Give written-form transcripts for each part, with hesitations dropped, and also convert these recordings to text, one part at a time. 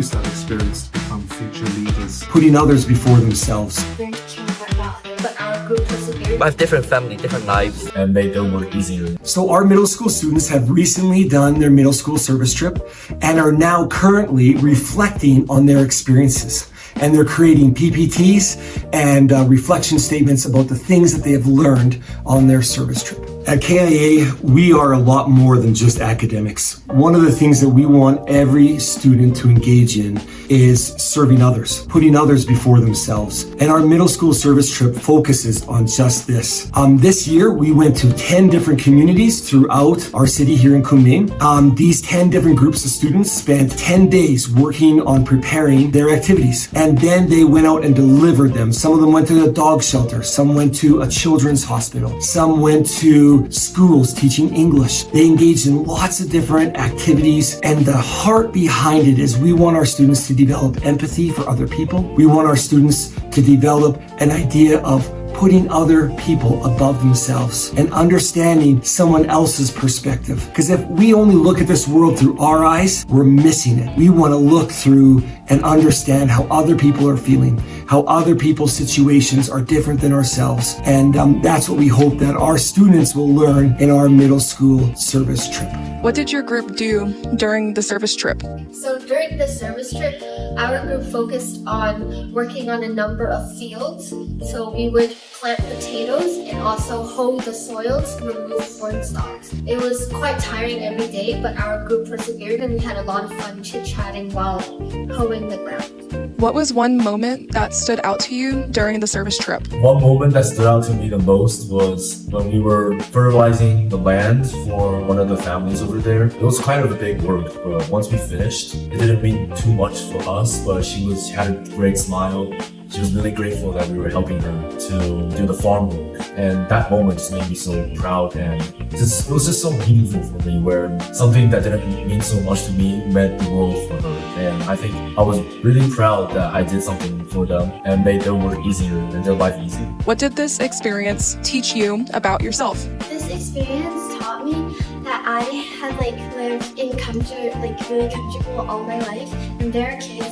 use that experience to become future leaders. Putting others before themselves. Learn to care more about others, but our group persevered. I have different family, different lives, and made their work easier. So our middle school students have recently done their middle school service trip and are now currently reflecting on their experiences. And they're creating PPTs and reflection statements about the things that they have learned on their service trip. At KIA, we are a lot more than just academics. One of the things that we want every student to engage in is serving others, putting others before themselves. And our middle school service trip focuses on just this. This year, we went to 10 different communities throughout our city here in Kunming. These 10 different groups of students spent 10 days working on preparing their activities. And then they went out and delivered them. Some of them went to a dog shelter. Some went to a children's hospital. Some went to schools teaching English. They engaged in lots of different activities, and the heart behind it is we want our students to develop empathy for other people. We want our students to develop an idea of putting other people above themselves and understanding someone else's perspective. Because if we only look at this world through our eyes, we're missing it. We want to look through and understand how other people are feeling, how other people's situations are different than ourselves. And that's what we hope that our students will learn in our middle school service trip. What did your group do during the service trip? So during the service trip, our group focused on working on a number of fields. So we would plant potatoes and also hoe the soils to remove corn stalks. It was quite tiring every day, but our group persevered and we had a lot of fun chit-chatting while hoeing the ground. What was one moment that stood out to you during the service trip? One moment that stood out to me the most was when we were fertilizing the land for one of the families over there. It was kind of a big work, but once we finished, it didn't mean too much for us, but she had a great smile. She was really grateful that we were helping her to do the farm work. And that moment just made me so proud, and it was just so meaningful for me, where something that didn't mean so much to me meant the world for her. And I think I was really proud that I did something for them and made their work easier and their life easier. What did this experience teach you about yourself? This experience taught me that I had lived in comfort, really comfortable all my life, and there are kids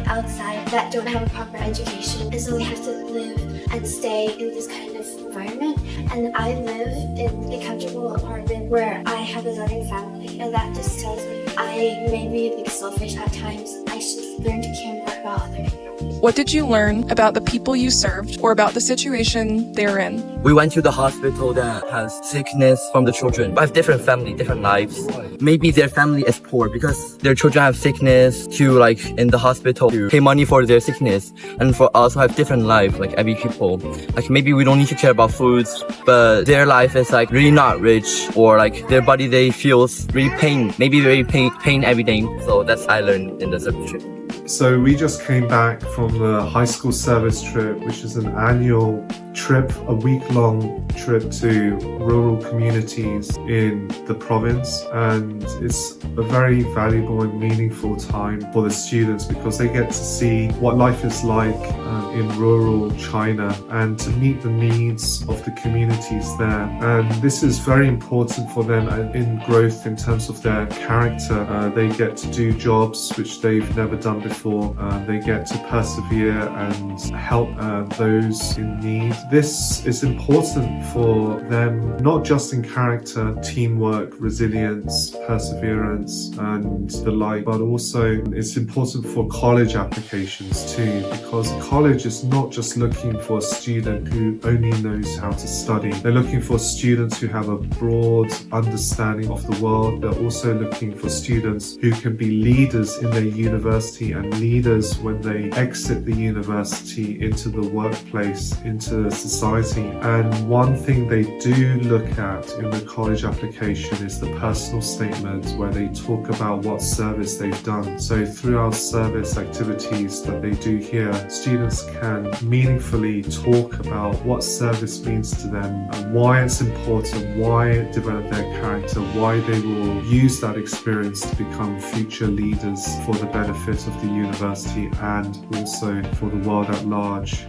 outside that don't have a proper education, and so they have to live and stay in this kind of environment. And I live in a comfortable apartment where I have a loving family, and that just tells me I may be selfish at times. I should learn to care more about others. What did you learn about the people you served or about the situation they're in? We went to the hospital that has sickness from the children. I have different family, different lives. Maybe their family is poor because their children have sickness to in the hospital to pay money for their sickness. And for us who have different life, every people. Maybe we don't need to care about foods, but their life is really not rich, or their body, they feels really pain, maybe very pain every day. So that's I learned in the service trip. So we just came back from the high school service trip, which is an annual trip, a week-long trip to rural communities in the province, and it's a very valuable and meaningful time for the students because they get to see what life is like in rural China and to meet the needs of the communities there. And this is very important for them in growth in terms of their character. They get to do jobs which they've never done before. They get to persevere and help those in need. This is important for them, not just in character, teamwork, resilience, perseverance, and the like, but also it's important for college applications too, because college is not just looking for a student who only knows how to study. They're looking for students who have a broad understanding of the world. They're also looking for students who can be leaders in their university and leaders when they exit the university into the workplace, into society. And one thing they do look at in the college application is the personal statement, where they talk about what service they've done. So through our service activities that they do here, students can meaningfully talk about what service means to them and why it's important, why it developed their character, why they will use that experience to become future leaders for the benefit of the university and also for the world at large.